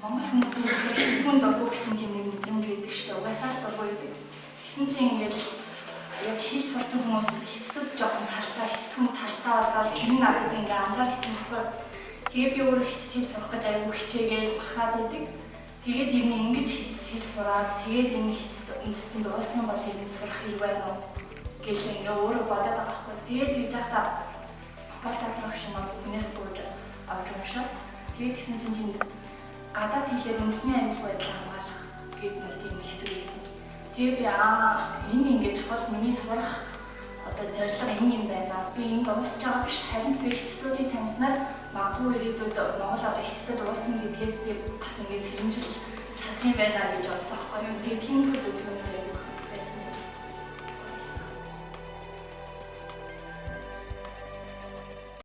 Монгол хүмүүсийн хэцүүн дургу гэсэн тийм нэг мэдрэмж байдаг шүү дээ. Угаасаа дургу байдаг. Тэгсэн чинь ингээд яг хийс сурсан хүмүүс хэцүүд жоохон талтай, хэцүү талтай болоод тэр нь надад ингээд анзаар хэцүү байхгүй. Тэгээд би өөрөө хэцүү сурах гэж аягүй хичээгээд бахаад байдаг. Тэгээд юм ингэж хэцүү сураад тэгээд энэ хэцүү үндэстэн дууссан бол энэ сурах хэрэг байна уу гэж ингээд өөрөө бодоод байгаа байхгүй. Тэгээд гэж яхаа бол татрах шиг нэг хүнээс гүйж авч уншаад тэгээд тэгсэн чинь тийм гадаад хэлээр үндэсний англи байдлаа хамгаалах гэдэг нэг тийм хэсэг байсан. Тэгээд би энэ ингэж чухал миний сурах одоо зорилго энэ юм байна. Би энд дуусч байгаа биш. Харин би хэцүүдийг таньснаар магадгүй ирээдүйд Монгол одоо хэцүүд дуусна гэдгээс би бас ингэж сэрэмжилж чадах юм байна гэж бодсон байхгүй юу. Тэгээд тийм зүйл